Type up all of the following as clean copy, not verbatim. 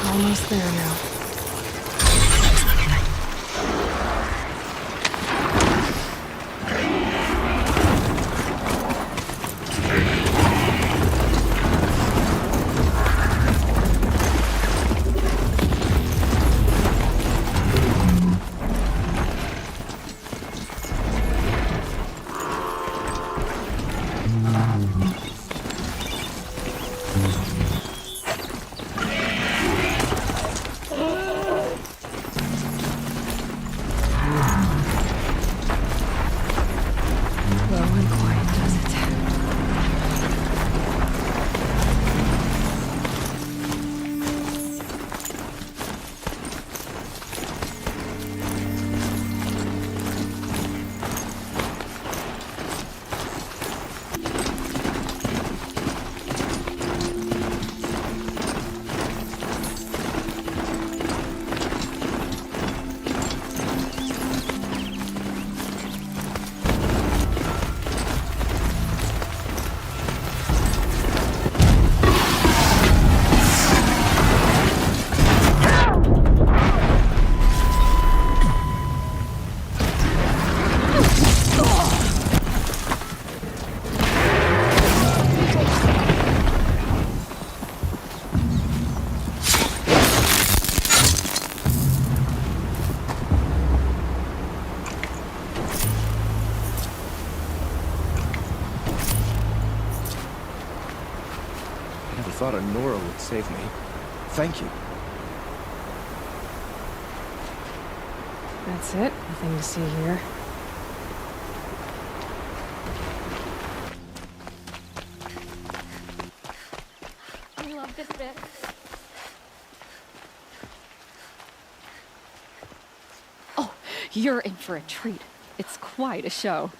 Almost there now. I thought a Nora would save me. Thank you. That's it. Nothing to see here. I love this bit. Oh, you're in for a treat. It's quite a show.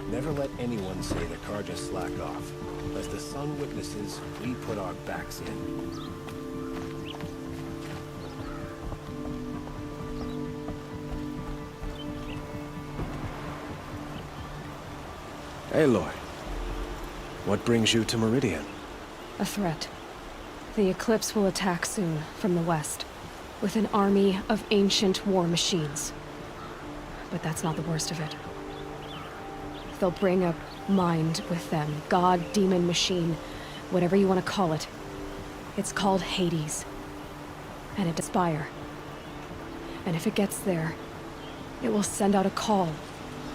Never let anyone say that Arjay'z slacked off. As the sun witnesses, we put our backs in. Aloy, what brings you to Meridian? A threat. The Eclipse will attack soon, from the west, with an army of ancient war machines. But that's not the worst of it. They'll bring a mind with them. God, demon, machine, whatever you want to call it. It's called Hades. And it spire. And if it gets there, it will send out a call,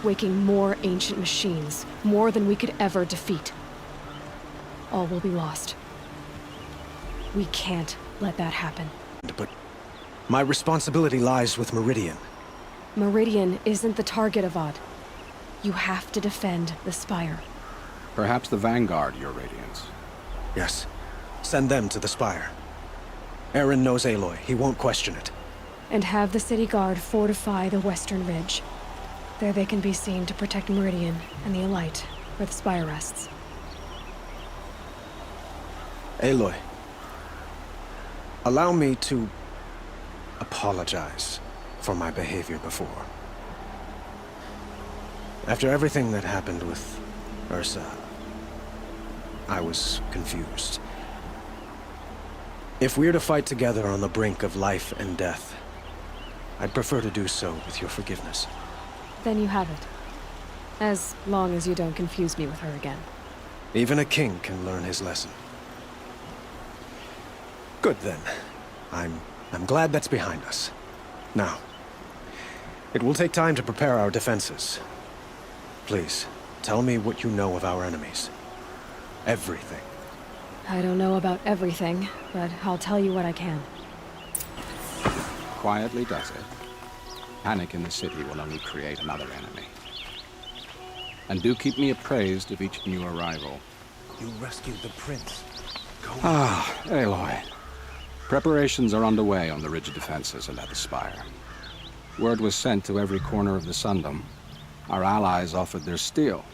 waking more ancient machines, more than we could ever defeat. All will be lost. We can't let that happen. But my responsibility lies with Meridian. Meridian isn't the target, Avad. You have to defend the Spire. Perhaps the Vanguard, Your Radiance. Yes. Send them to the Spire. Aaron knows Aloy. He won't question it. And have the City Guard fortify the Western Ridge. There they can be seen to protect Meridian and the Elite where the spire rests. Aloy, allow me to apologize for my behavior before. After everything that happened with Ursa, I was confused. If we're to fight together on the brink of life and death, I'd prefer to do so with your forgiveness. Then you have it. As long as you don't confuse me with her again. Even a king can learn his lesson. Good then. I'm glad that's behind us. Now, it will take time to prepare our defenses. Please, tell me what you know of our enemies. Everything. I don't know about everything, but I'll tell you what I can. Quietly does it. Panic in the city will only create another enemy. And do keep me appraised of each new arrival. You rescued the prince. Go. Aloy. Preparations are underway on the ridge defenses and at the spire. Word was sent to every corner of the Sundom. Our allies offered their steel.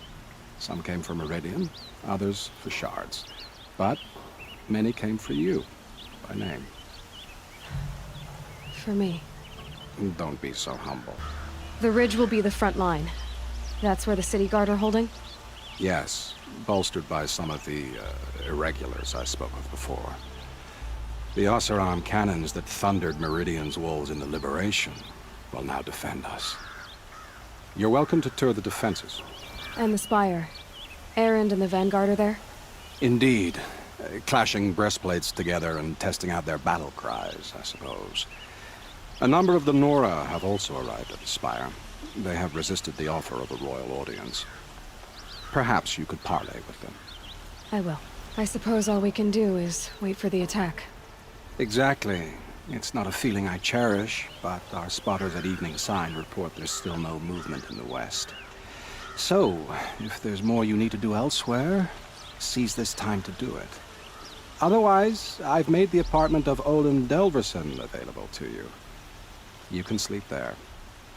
Some came for Meridian, others for shards. But many came for you, by name. For me. Don't be so humble. The ridge will be the front line. That's where the city guard are holding? Yes, bolstered by some of the irregulars I spoke of before. The Oseram cannons that thundered Meridian's walls in the Liberation will now defend us. You're welcome to tour the defenses. And the spire. Erend and the Vanguard are there? Indeed. Clashing breastplates together and testing out their battle cries, I suppose. A number of the Nora have also arrived at the spire. They have resisted the offer of a royal audience. Perhaps you could parley with them. I will. I suppose all we can do is wait for the attack. Exactly. It's not a feeling I cherish, but our spotters at Evening Sign report there's still no movement in the west. So, if there's more you need to do elsewhere, seize this time to do it. Otherwise, I've made the apartment of Olin Delverson available to you. You can sleep there,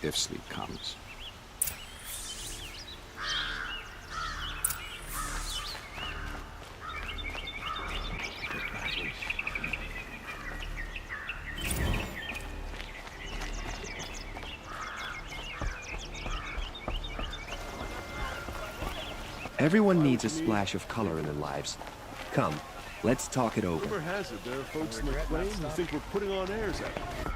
if sleep comes. Everyone needs a splash of color in their lives. Come, let's talk it over. Rumor has it there are folks in the claim who think we're putting on airs out there.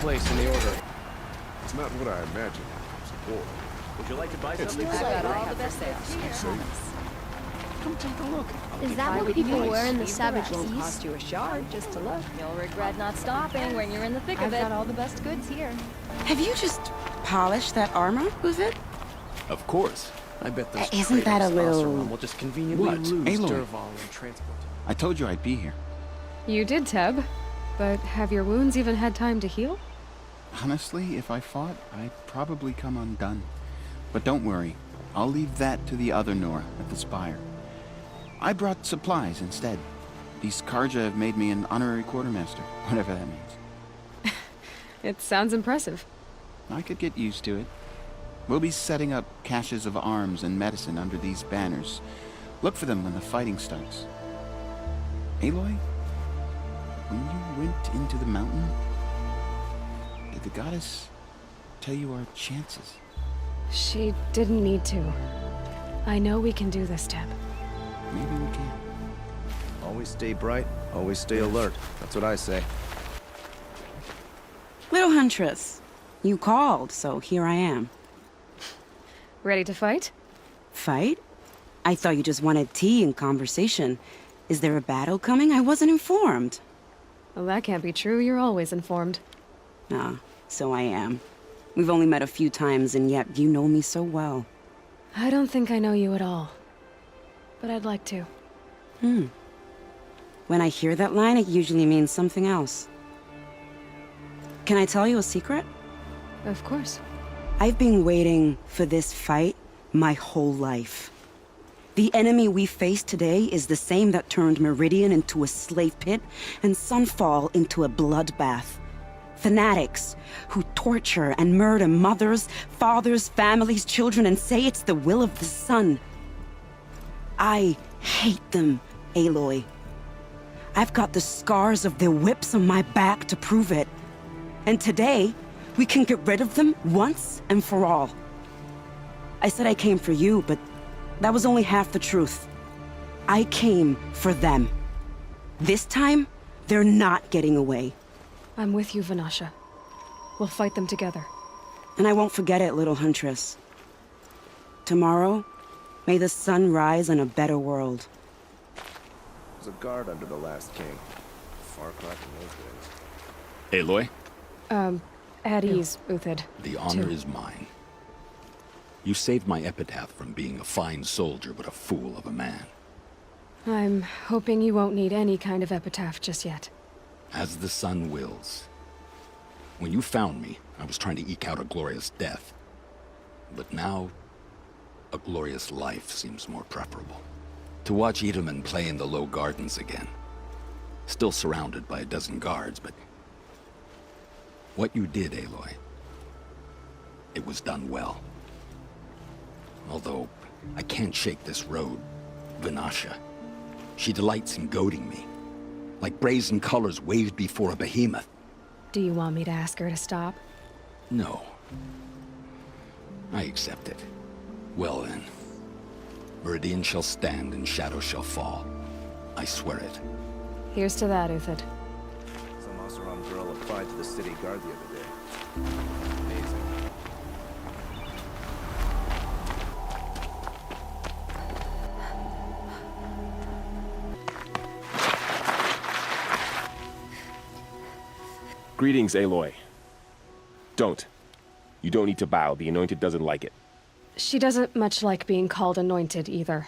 Place in the order. It's not what I imagined. It's a boy. Would you like to buy something? I've got all the best sales. Come take a look. Is that what people wear in the Savage Won't East? cost you a shard just to look. You'll regret not stopping when you're in the thick of it. I've got all the best goods here. Have you just polished that armor with it? Of course. I bet those Isn't that a traitors little- Oseram will just conveniently What? lose Aloy. Derval and transport. I told you I'd be here. You did, Teb. But have your wounds even had time to heal? Honestly, if I fought, I'd probably come undone. But don't worry, I'll leave that to the other Nora at the spire. I brought supplies instead. These Karja have made me an honorary quartermaster, whatever that means. It sounds impressive. I could get used to it. We'll be setting up caches of arms and medicine under these banners. Look for them when the fighting starts. Aloy, when you went into the mountain, did Did the goddess tell you our chances? She didn't need to. I know we can do this, Teb. Maybe we can. Always stay bright, always stay alert. That's what I say. Little Huntress, you called, so here I am. Ready to fight? Fight? I thought you just wanted tea and conversation. Is there a battle coming? I wasn't informed. Well, that can't be true. You're always informed. Ah, so I am. We've only met a few times, and yet you know me so well. I don't think I know you at all. But I'd like to. When I hear that line, it usually means something else. Can I tell you a secret? Of course. I've been waiting for this fight my whole life. The enemy we face today is the same that turned Meridian into a slave pit and Sunfall into a bloodbath. Fanatics who torture and murder mothers, fathers, families, children, and say it's the will of the sun. I hate them, Aloy. I've got the scars of their whips on my back to prove it. And today, we can get rid of them once and for all. I said I came for you, but that was only half the truth. I came for them. This time, they're not getting away. I'm with you, Vanasha. We'll fight them together. And I won't forget it, little Huntress. Tomorrow, may the sun rise on a better world. There's a guard under the last king. Far cry from those days. Aloy? At ease, Uthid. The honor is mine. You saved my epitaph from being a fine soldier, but a fool of a man. I'm hoping you won't need any kind of epitaph just yet. As the sun wills. When you found me, I was trying to eke out a glorious death. But now, a glorious life seems more preferable. To watch Edelman play in the low gardens again. Still surrounded by a dozen guards, but... what you did, Aloy, it was done well. Although, I can't shake this road, Vanasha. She delights in goading me. Like brazen colors waved before a behemoth. Do you want me to ask her to stop? No. I accept it. Well then. Meridian shall stand and shadow shall fall. I swear it. Here's to that, Uthid. Some Oseram girl applied to the city guard the other day. Amazing. Greetings, Aloy. Don't. You don't need to bow. The Anointed doesn't like it. She doesn't much like being called anointed, either.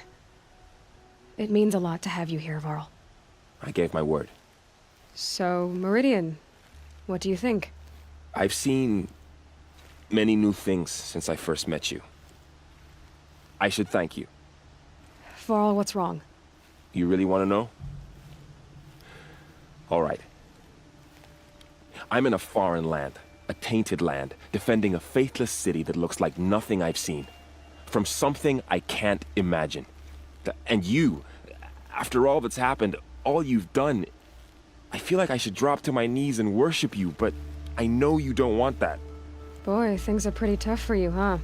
It means a lot to have you here, Varl. I gave my word. So, Meridian, what do you think? I've seen many new things since I first met you. I should thank you. Varl, what's wrong? You really want to know? All right. I'm in a foreign land, a tainted land, defending a faithless city that looks like nothing I've seen. From something I can't imagine. And you, after all that's happened, all you've done, I feel like I should drop to my knees and worship you, but I know you don't want that. Boy, things are pretty tough for you, huh?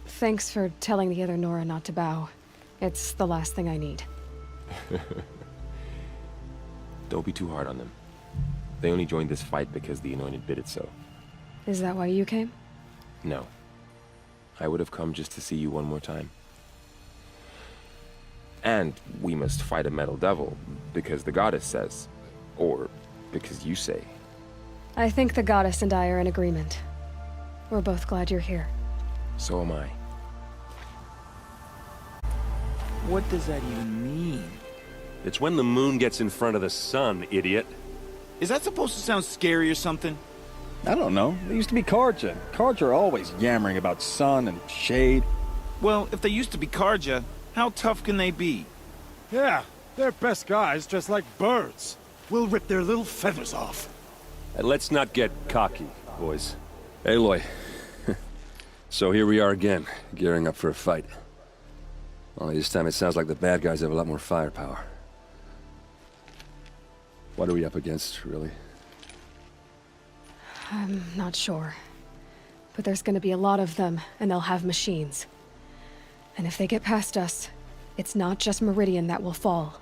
Thanks for telling the other Nora not to bow. It's the last thing I need. Don't be too hard on them. They only joined this fight because the Anointed bid it so. Is that why you came? No. I would have come just to see you one more time. And we must fight a metal devil, because the goddess says. Or because you say. I think the goddess and I are in agreement. We're both glad you're here. So am I. What does that even mean? It's when the moon gets in front of the sun, idiot. Is that supposed to sound scary or something? I don't know. They used to be Karja. Karja are always yammering about sun and shade. Well, if they used to be Karja, how tough can they be? Yeah, they're best guys dressed like birds. We'll rip their little feathers off. And let's not get cocky, boys. Aloy. So here we are again, gearing up for a fight. Only this time it sounds like the bad guys have a lot more firepower. What are we up against, really? I'm not sure. But there's gonna be a lot of them, and they'll have machines. And if they get past us, it's not just Meridian that will fall.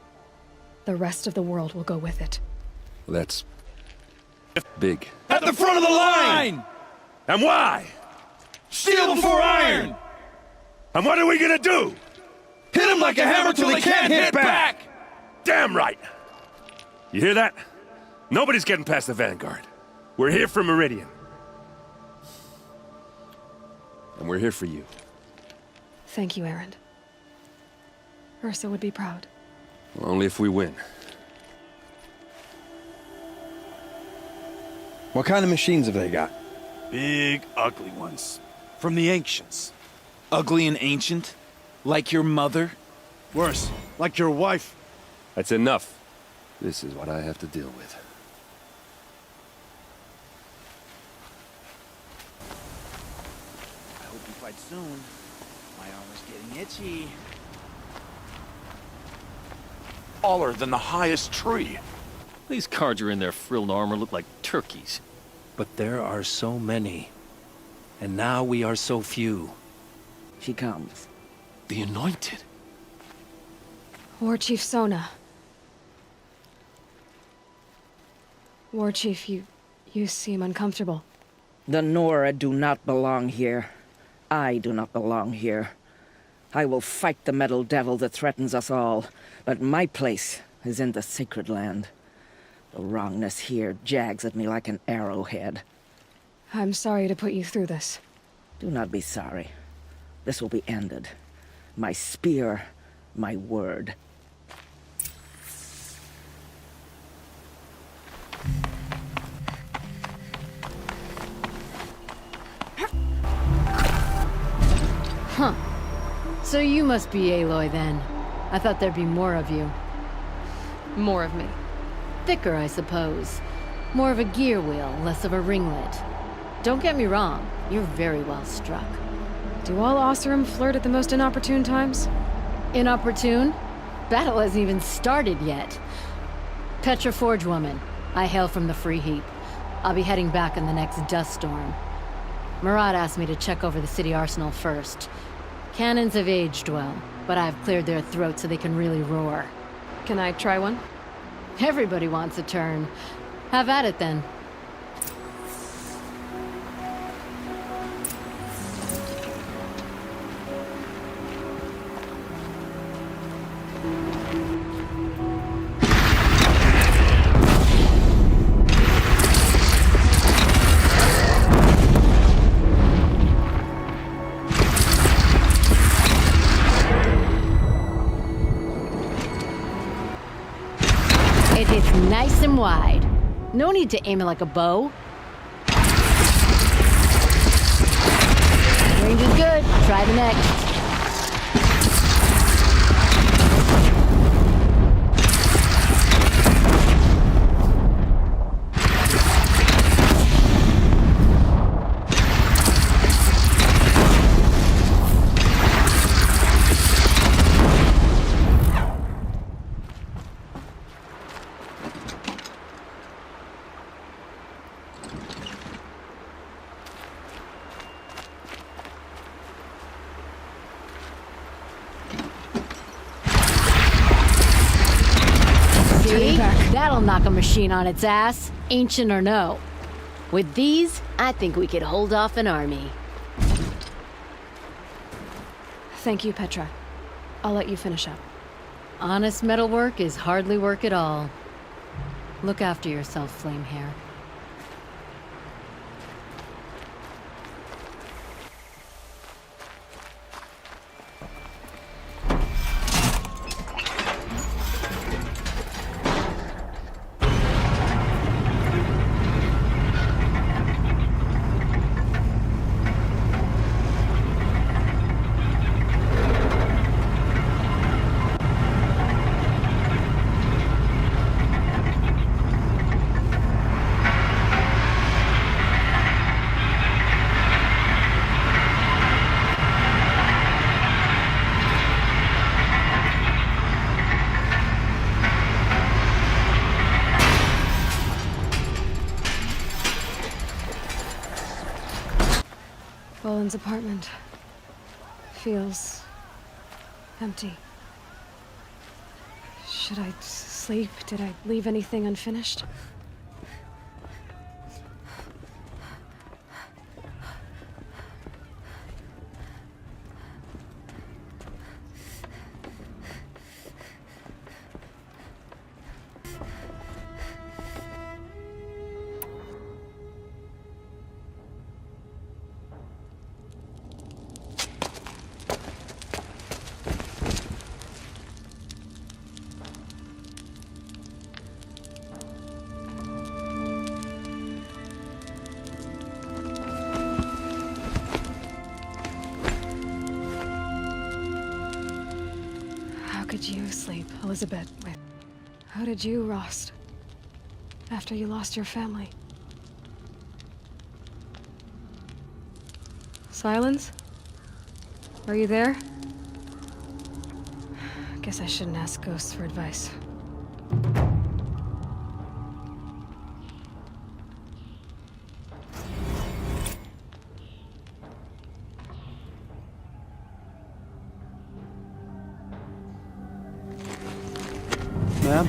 The rest of the world will go with it. Well, that's big. At the front of the line! And why? Steel before iron! And what are we gonna do? Hit him like a hammer till he can't hit back! Damn right! You hear that? Nobody's getting past the Vanguard. We're here for Meridian. And we're here for you. Thank you, Erend. Ursa would be proud. Well, only if we win. What kind of machines have they got? Big, ugly ones. From the ancients. Ugly and ancient? Like your mother? Worse, like your wife. That's enough. This is what I have to deal with. I hope you fight soon. My armor's getting itchy. Taller than the highest tree. These Carja in their frilled armor look like turkeys. But there are so many. And now we are so few. She comes. The Anointed. War Chief Sona. War Chief, you seem uncomfortable. The Nora do not belong here. I do not belong here. I will fight the metal devil that threatens us all, but my place is in the sacred land. The wrongness here jags at me like an arrowhead. I'm sorry to put you through this. Do not be sorry. This will be ended. My spear, my word. Huh. So you must be Aloy then. I thought there'd be more of you. More of me. Thicker, I suppose. More of a gear wheel, less of a ringlet. Don't get me wrong, you're very well struck. Do all Oseram flirt at the most inopportune times? Inopportune? Battle hasn't even started yet. Petra Forge Woman. I hail from the Free Heap. I'll be heading back in the next dust storm. Murad asked me to check over the city arsenal first. Cannons have aged well, but I've cleared their throats so they can really roar. Can I try one? Everybody wants a turn. Have at it then. It hits nice and wide. No need to aim it like a bow. Range is good. Try the next. See? That'll knock a machine on its ass, ancient or no. With these, I think we could hold off an army. Thank you, Petra. I'll let you finish up. Honest metalwork is hardly work at all. Look after yourself, Flamehair. Boland's apartment feels empty. Should I sleep? Did I leave anything unfinished? How could you sleep, Elizabeth? How did you rest after you lost your family? Silence? Are you there? Guess I shouldn't ask ghosts for advice. Ma'am,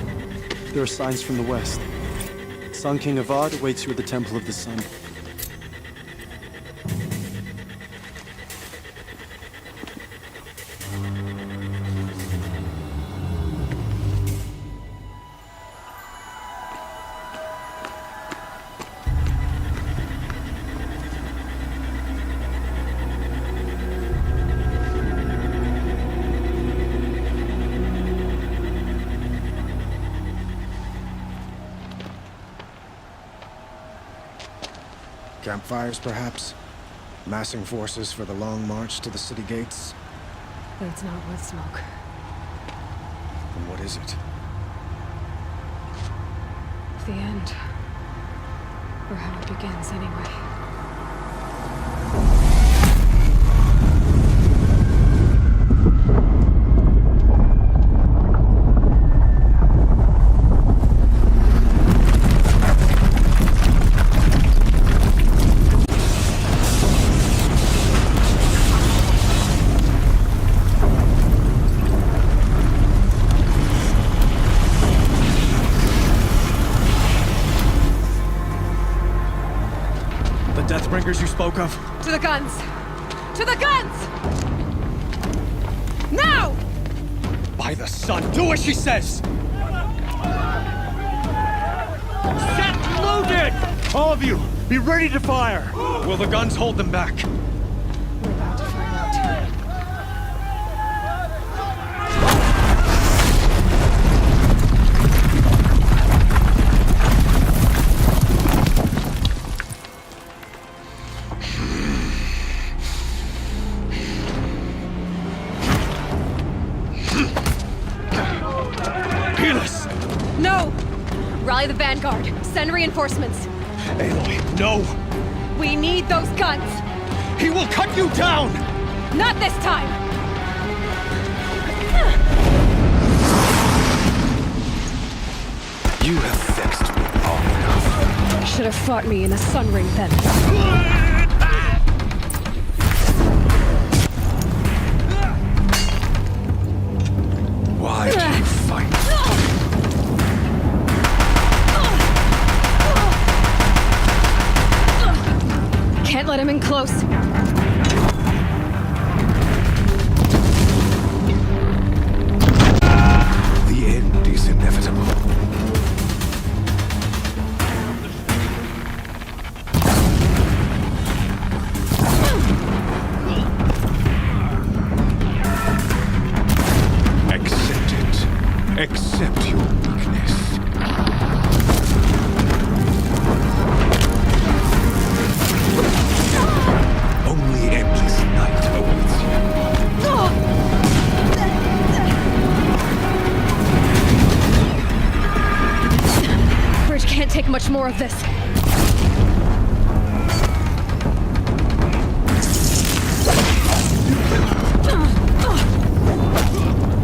there are signs from the west. Sun King Avad awaits you at the Temple of the Sun. Campfires, perhaps? Massing forces for the long march to the city gates? That's not with smoke. Then what is it? The end. Or how it begins, anyway. Deathbringers you spoke of? To the guns! To the guns! Now! By the sun, do as she says! Set loaded! All of you, be ready to fire! Will the guns hold them back? We're about to find out. Helis! No! Rally the vanguard. Send reinforcements. Aloy, no! We need those guns! He will cut you down! Not this time! You have vexed me long enough. You should have fought me in a sun ring then. Why do you fight? Can't let him in close. The end is inevitable. Accept it. Accept your weakness. Only endless night awaits you. Bridge can't take much more of this.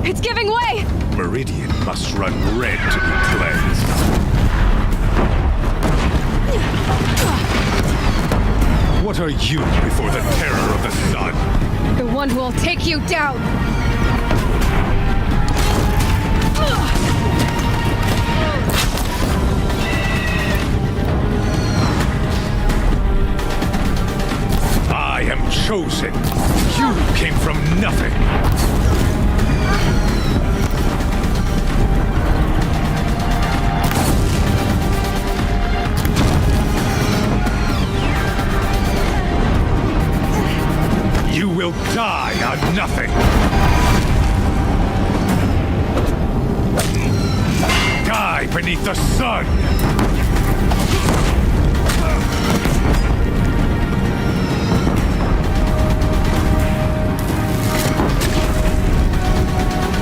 It's giving way! Meridian must run red to be cleansed. What are you before the terror of the sun? The one who will take you down! I am chosen. You came from nothing. You will die on nothing. Die beneath the sun.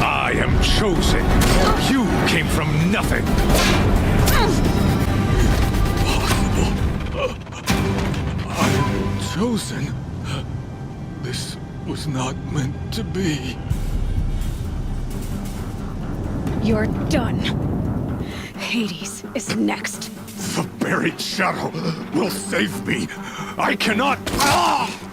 I am chosen. You came from nothing. I'm chosen. This was not meant to be. You're done. Hades is next. The buried shadow will save me. I cannot. Ah!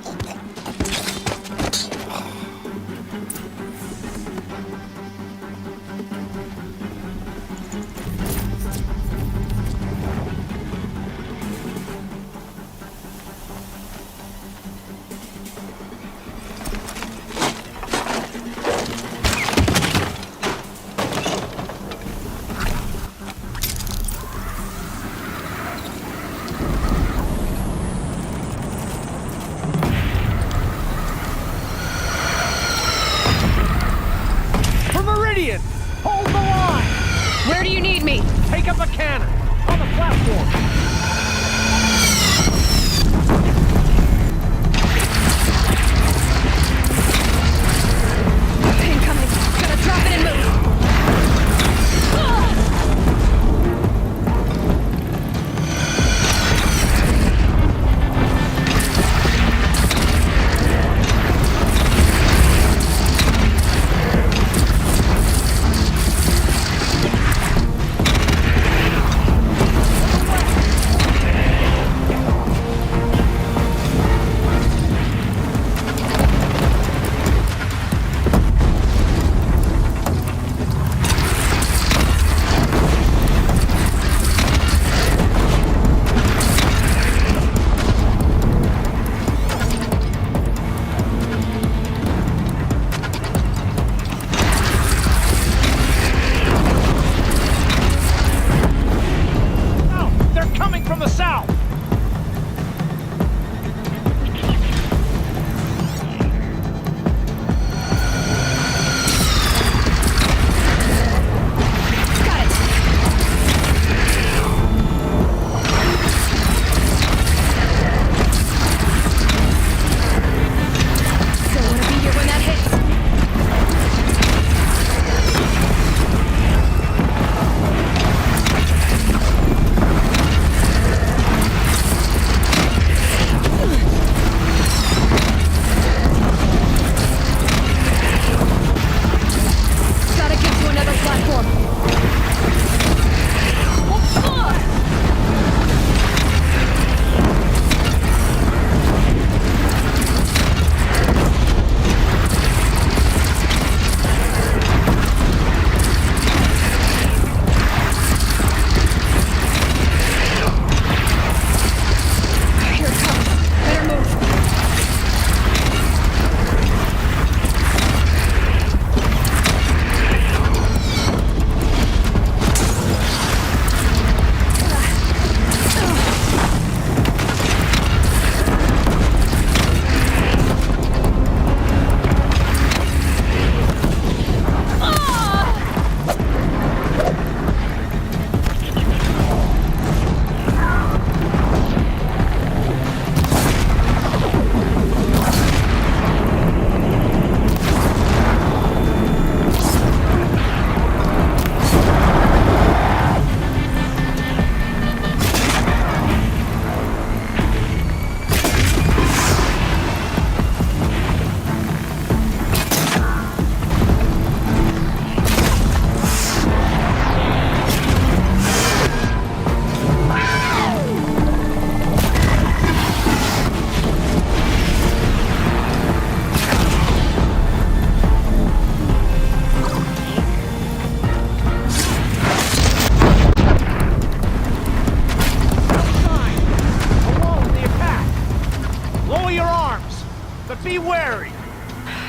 but be wary!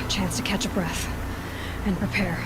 Chance to catch a breath and prepare.